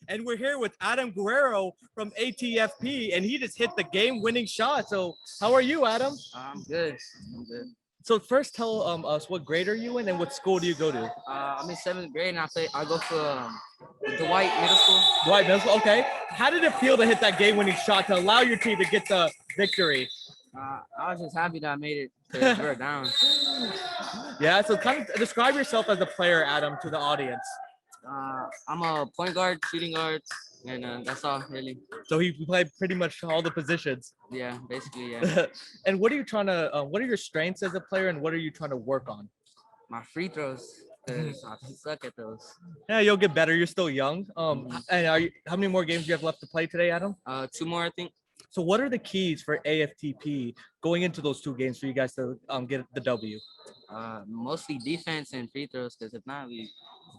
And we're here with Adam Guerrero from ATFP, and he just hit the game-winning shot. So, how are you, Adam? I'm good. I'm good. So, first, tell us what grade are you in, and what school do you go to? I'm in seventh grade, and I go to Dwight Middle School. Dwight Middle School. Okay. How did it feel to hit that game-winning shot to allow your team to get the victory? I was just happy that I made it because we were down. Yeah. So, kind of describe yourself as a player, Adam, to the audience. I'm a point guard, shooting guard, and that's all really. So he played pretty much all the positions. Yeah, basically, yeah. And what are you trying to? What are your strengths as a player, and what are you trying to work on? My free throws, because I suck at those. Yeah, you'll get better. You're still young. And how many more games do you have left to play today, Adam? Two more, I think. So what are the keys for AFTP going into those two games for you guys to get the W? Mostly defense and free throws, because if not,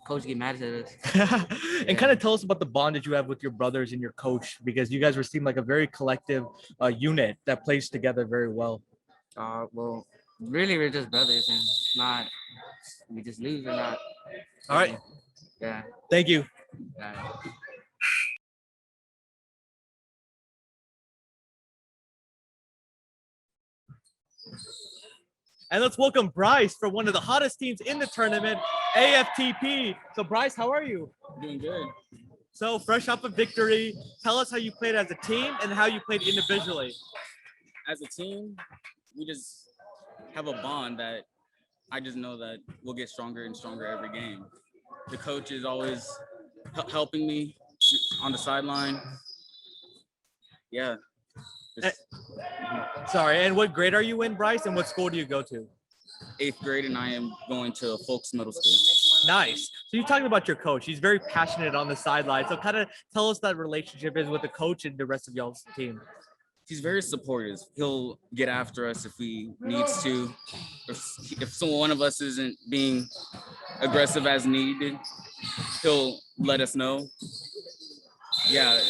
coach get mad at us. And kind of tell us about the bond that you have with your brothers and your coach, because you guys seem like a very collective unit that plays together very well. Well, really, we're just brothers, and not we just lose or not. All right. Yeah. Thank you. And let's welcome Bryce from one of the hottest teams in the tournament, AFTP. So, Bryce, how are you? Doing good. So, fresh off a victory, tell us how you played as a team and how you played individually. As a team, we just have a bond that I just know that we'll get stronger and stronger every game. The coach is always helping me on the sideline. Yeah. Sorry, and what grade are you in, Bryce, and what school do you go to? 8th grade, and I am going to Folks Middle School. Nice. So you're talking about your coach. He's very passionate on the sideline. So kind of tell us that relationship is with the coach and the rest of y'all's team. He's very supportive. He'll get after us if he needs to. If one of us isn't being aggressive as needed, he'll let us know. Yeah,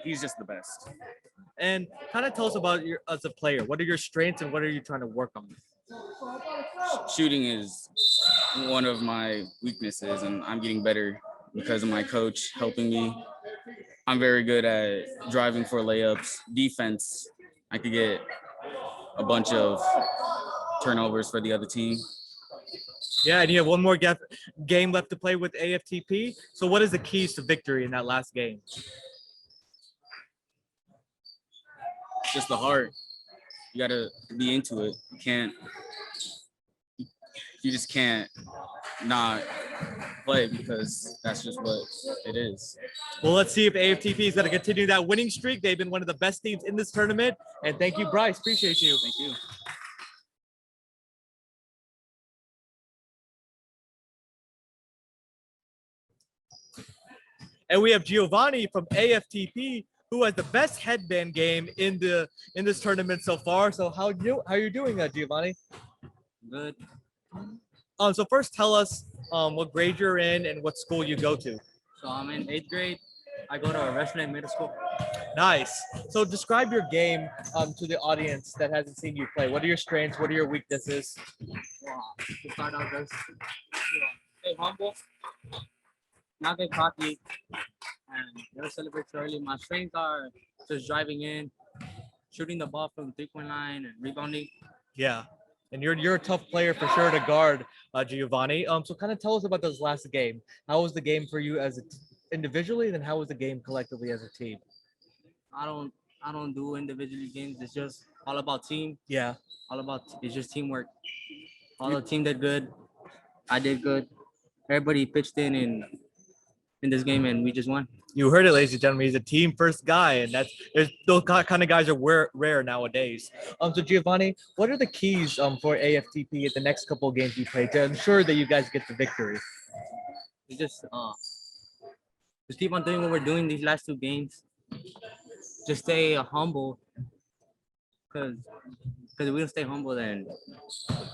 he's just the best. And kind of tell us about your as a player. What are your strengths and what are you trying to work on? Shooting is one of my weaknesses, and I'm getting better because of my coach helping me. I'm very good at driving for layups. Defense, I could get a bunch of turnovers for the other team. Yeah, and you have one more game left to play with AFTP. So what is the keys to victory in that last game? Just the heart. You gotta be into it. You just can't not play because that's just what it is. Well, let's see if AFTP is going to continue that winning streak. They've been one of the best teams in this tournament. And thank you, Bryce. Appreciate you. Thank you. And we have Giovanni from AFTP, who has the best headband game in this tournament so far. So how are you doing, Giovanni? Good. So first, tell us what grade you're in and what school you go to. So I'm in 8th grade. I go to a Westland Middle School. Nice. So describe your game to the audience that hasn't seen you play. What are your strengths? What are your weaknesses? To start out, just stay humble, not get cocky, and never celebrate too early. My strengths are just driving in, shooting the ball from 3-point line, and rebounding. Yeah. And you're a tough player for sure to guard, Giovanni. So kind of tell us about this last game. How was the game for you as individually, and then how was the game collectively as a team? I don't do individually games. It's just all about team. Yeah. It's just teamwork. All the team did good. I did good. Everybody pitched in this game, and we just won. You heard it, ladies and gentlemen. He's a team first guy, and those kind of guys are rare nowadays. So Giovanni, what are the keys for AFTP at the next couple of games you play to ensure that you guys get the victory? We just keep on doing what we're doing these last two games. Just stay humble, because if we don't stay humble, then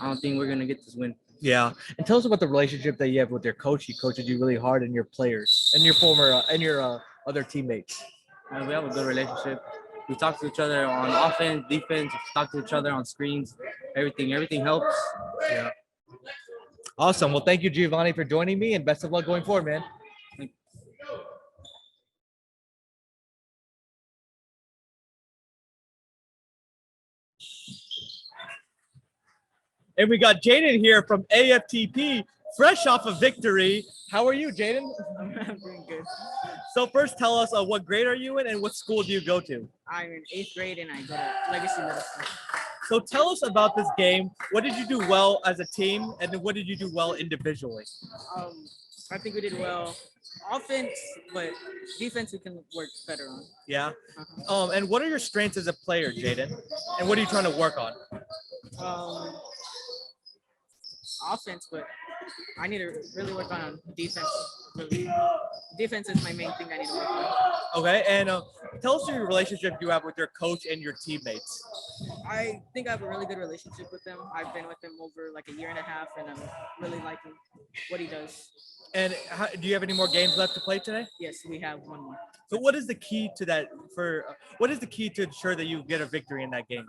I don't think we're gonna get this win. Yeah, and tell us about the relationship that you have with your coach. He coaches you really hard, and your players, and your former, and your other teammates. We have a good relationship. We talk to each other on offense, defense. We talk to each other on screens. Everything helps. Yeah. Awesome. Well, thank you, Giovanni, for joining me, and best of luck going forward, man. And we got Jaden here from AFTP, fresh off a victory. How are you, Jaden? I'm doing good. So first, tell us what grade are you in, and what school do you go to? I'm in 8th grade and I go to Legacy Middle School. So tell us about this game. What did you do well as a team, and then what did you do well individually? Um, I think we did well. Offense, but defense we can work better on. Yeah. Uh-huh. And what are your strengths as a player, Jaden? And what are you trying to work on? Um, Offense, but I need to really work on defense. Really, defense is my main thing I need to work on. Okay. And tell us your relationship you have with your coach and your teammates. I think I have a really good relationship with them. I've been with him over like a year and a half, and I'm really liking what he does. And do you have any more games left to play today? Yes, we have one more. So what is the key to that? What is the key to ensure that you get a victory in that game?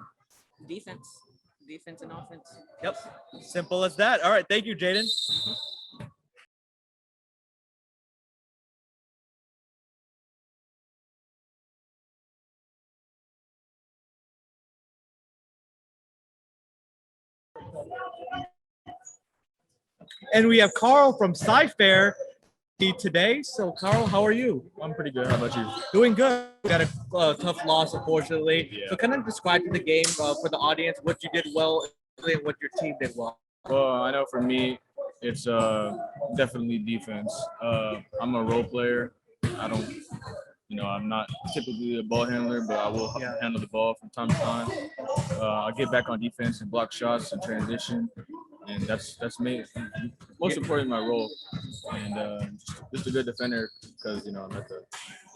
Defense and offense. Yep. Simple as that. All right. Thank you, Jaden. And we have Carl from Sci-Fair today. So, Carl, how are you? I'm pretty good. How about you? Doing good. We got a tough loss, unfortunately. Yeah. So, kind of describe to the game for the audience what you did well and what your team did well. Well, I know for me, it's definitely defense. I'm a role player. I don't, I'm not typically a ball handler, but I will Yeah. handle the ball from time to time. I get back on defense and block shots and transition, and that's me. Most importantly, my role, and just a good defender because I'm at the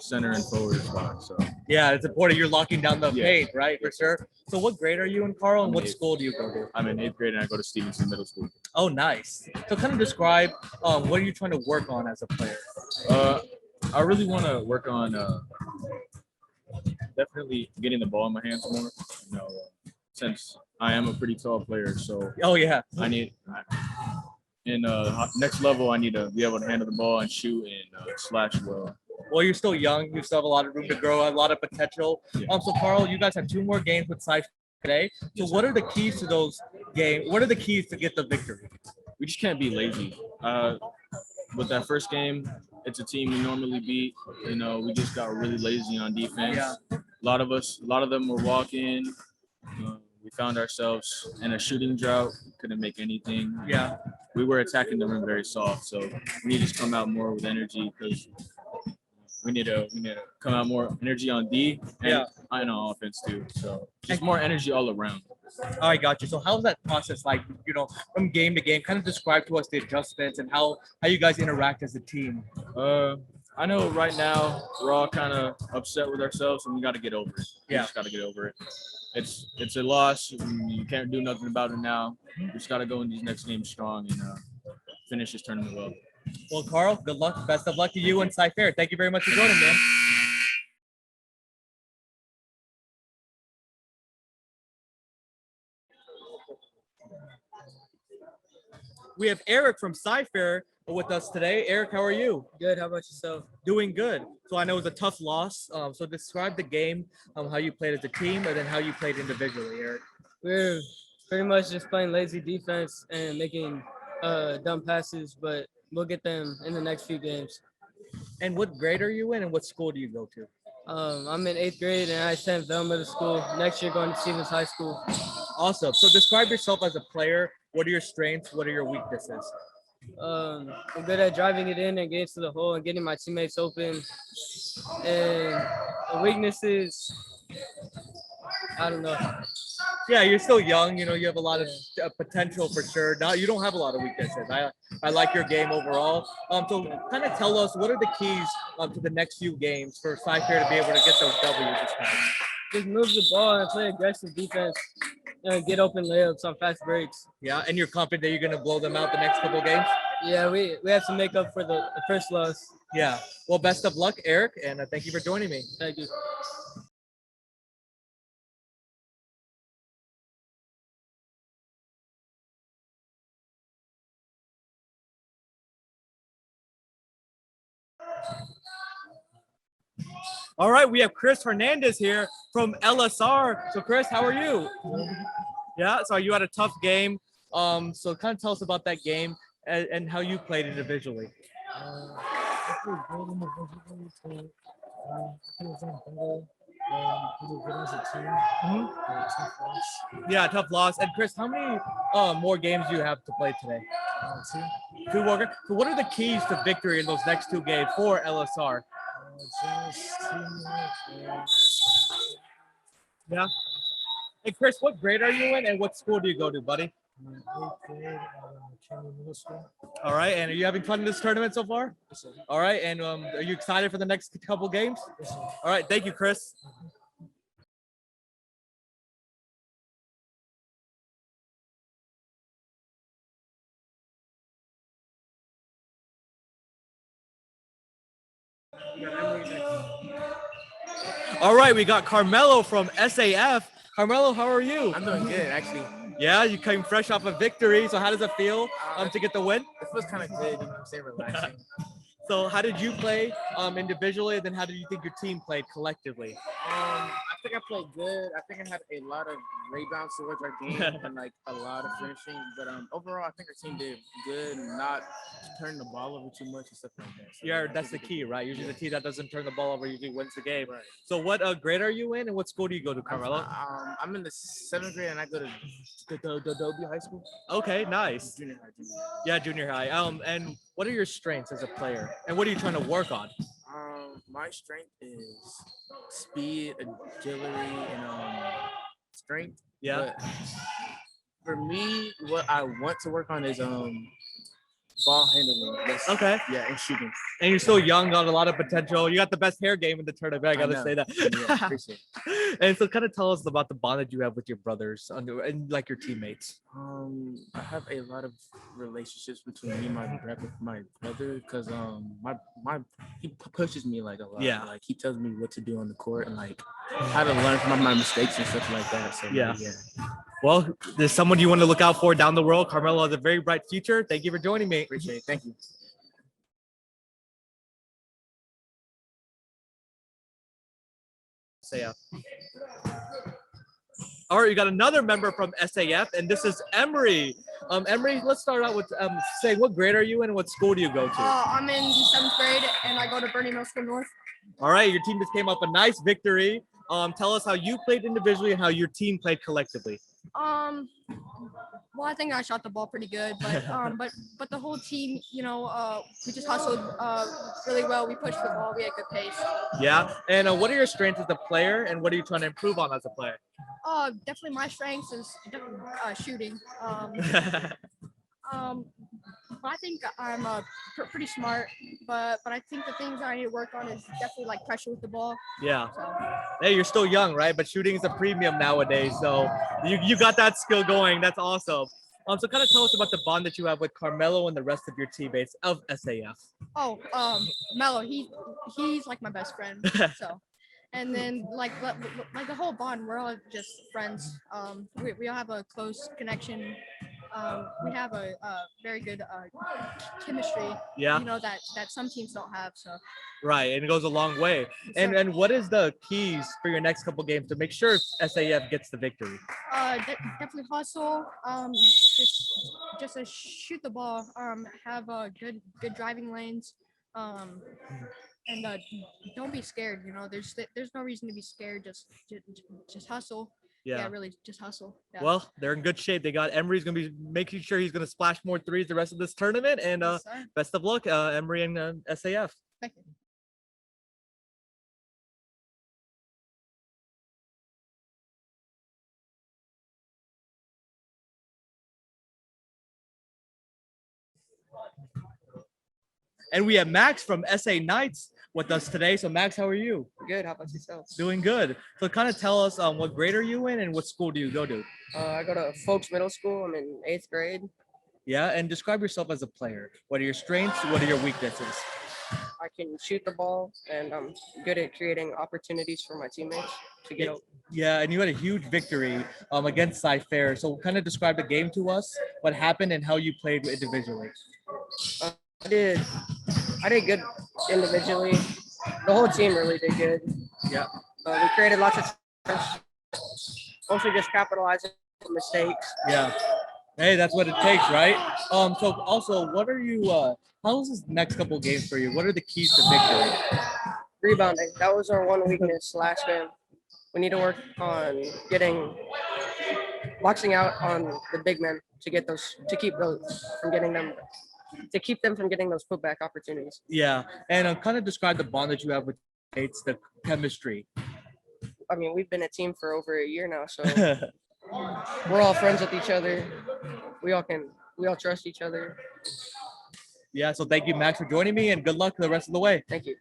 center and forward spot. So Yeah, it's important. You're locking down the Yeah. paint, right? For sure. So, what grade are you in, Carl? And I'm what eighth. school do you go to? I'm in 8th grade and I go to Stevenson Middle School. Oh, nice. So, kind of describe what are you trying to work on as a player? I really want to work on definitely getting the ball in my hands more. Since I am a pretty tall player, so Oh, yeah. I need in next level. I need to be able to handle the ball and shoot and slash well. Well, you're still young. You still have a lot of room to grow, a lot of potential. Yeah. So, Carl, you guys have 2 more games with Sci today. So, Yes, what are the keys to those games? What are the keys to get the victory? We just can't be lazy. With that first game, it's a team we normally beat. We just got really lazy on defense. Yeah. A lot of them were walking. We found ourselves in a shooting drought. Couldn't make anything. Yeah. We were attacking the rim very soft, so we need to just come out more with energy because we need to come out more energy on D and Yeah. on offense too. So just more energy all around. I got you. So, how's that process like? From game to game, kind of describe to us the adjustments and how you guys interact as a team. I know right now we're all kind of upset with ourselves, and we got to get over it. We Yeah. just got to get over it. It's a loss. You can't do nothing about it now. We just got to go in these next games strong and finish this tournament well. Well, Carl, good luck. Best of luck to you and Sci-Fair. Thank you very much for joining, man. We have Eric from Sci-Fair with us today. Eric, how are you? Good. How about yourself? Doing good. So I know it was a tough loss. So describe the game, how you played as a team, and then how you played individually, Eric. We're pretty much just playing lazy defense and making dumb passes, but we'll get them in the next few games. And what grade are you in, and what school do you go to? I'm in 8th grade and I attend Bell Middle School. Next year, going to Stevens High School. Awesome. So describe yourself as a player. What are your strengths? What are your weaknesses? I'm good at driving it in and getting to the hole and getting my teammates open. And the weaknesses, I don't know. Yeah, you're still young. You have a lot of potential for sure. Now you don't have a lot of weaknesses. I like your game overall. So kind of tell us what are the keys to the next few games for Sci-Fair to be able to get those W's this time. Just move the ball and play aggressive defense and get open layups on fast breaks. Yeah, and you're confident that you're going to blow them out the next couple games? Yeah, we have to make up for the first loss. Yeah. Well, best of luck, Eric, and thank you for joining me. Thank you. All right, we have Chris Hernandez here from LSR. So Chris, how are you? Yeah, so you had a tough game. So kind of tell us about that game and how you played individually. I feel good individually to I could have done better. We did good as a team. Tough loss. Yeah, tough loss. And Chris, how many more games do you have to play today? Two. Two more. So what are the keys to victory in those next two games for LSR? Just teamwork and Yeah. Hey Chris, what grade are you in and what school do you go to, buddy? my eighth grade at County Middle School. All right, and are you having fun in this tournament so far? Yes, sir. All right, and are you excited for the next couple games? Yes, sir. All right, thank you, Chris. All right, we got Carmelo from SAF. Carmelo, how are you? I'm doing good, actually. Yeah, you came fresh off a victory. So how does it feel to get the win? It feels kind of good, stay relaxing. So how did you play individually, and then how did you think your team played collectively? I think I played good. I think I had a lot of rebounds towards our game and like a lot of finishing. But overall, I think our team did good, not turning the ball over too much and stuff like that. So, Yeah, I that's the think we key, right? Usually the team that doesn't turn the ball over usually wins the game. did right. So what grade are you in, and what school do you go to, Carmelo? I'm in the 7th grade and I go to Dobie High School. Okay, nice. Junior high. Yeah, junior high. And what are your strengths as a player, and what are you trying to work on? My strength is speed, agility, and strength. Yeah. But for me, what I want to work on is ball handling. Okay. Yeah, and shooting. And you're still young, got a lot of potential. You got the best hair game in the tournament. I gotta know. say that. Yeah, appreciate it. And so, kind of tell us about the bond that you have with your brothers and like your teammates. I have a lot of relationships between me and my brother because he pushes me like a lot. Yeah. Like he tells me what to do on the court and like how to learn from my mistakes and stuff like that. So Yeah. yeah. Well, there's someone you want to look out for down the road. Carmelo has a very bright future. Thank you for joining me. Appreciate it. Thank you. SAF. All right, you got another member from SAF, and this is Emery. Emery, let's start out with saying what grade are you in and what school do you go to? I'm in the 7th grade and I go to Bernie Middle School North. All right, your team just came up a nice victory. Tell us how you played individually and how your team played collectively. Well, I think I shot the ball pretty good, but the whole team, we just hustled really well. We pushed the ball. We had good pace. Yeah, and what are your strengths as a player, and what are you trying to improve on as a player? Definitely my strengths is shooting. But I think I'm pretty smart. But I think the things I need to work on is definitely like pressure with the ball. Yeah. So. Hey, you're still young, right? But shooting is a premium nowadays, so you got that skill going. That's awesome. So kind of tell us about the bond that you have with Carmelo and the rest of your teammates of SAF. Oh, Mello, he's like my best friend. So, and then like the whole bond, we're all just friends. We all have a close connection. We have a very good chemistry. Yeah. That some teams don't have. So. Right, and it goes a long way. And what is the keys for your next couple games to make sure SAF gets the victory? Definitely hustle. Just to shoot the ball. Have good driving lanes. And don't be scared. There's no reason to be scared. Just hustle. Yeah, really, just hustle. Yeah. Well, they're in good shape. They got Emery's going to be making sure he's going to splash more threes the rest of this tournament. And Yes, best of luck, Emery and SAF. Thank you. And we have Max from SA Knights with us today. So Max, how are you? Good. How about yourself? Doing good. So kind of tell us what grade are you in and what school do you go to? I go to Folks Middle School. I'm in 8th grade. Yeah, and describe yourself as a player. What are your strengths? What are your weaknesses? I can shoot the ball, and I'm good at creating opportunities for my teammates to get open. Yeah, and you had a huge victory against Cy-Fair. So kind of describe the game to us, what happened, and how you played individually. I did good individually. The whole team really did good. Yeah. We created lots of turnovers, mostly just capitalizing on mistakes. Yeah. Hey, that's what it takes, right? So also, what are you? How's this next couple games for you? What are the keys to victory? Rebounding, that was our one weakness last game. We need to work on getting boxing out on the big men to get those to keep them from getting those putback opportunities. Yeah, and kind of describe the bond that you have with mates, the chemistry. I mean, we've been a team for over a year now, so we're all friends with each other. We all trust each other. Yeah, so thank you, Max, for joining me, and good luck the rest of the way. Thank you.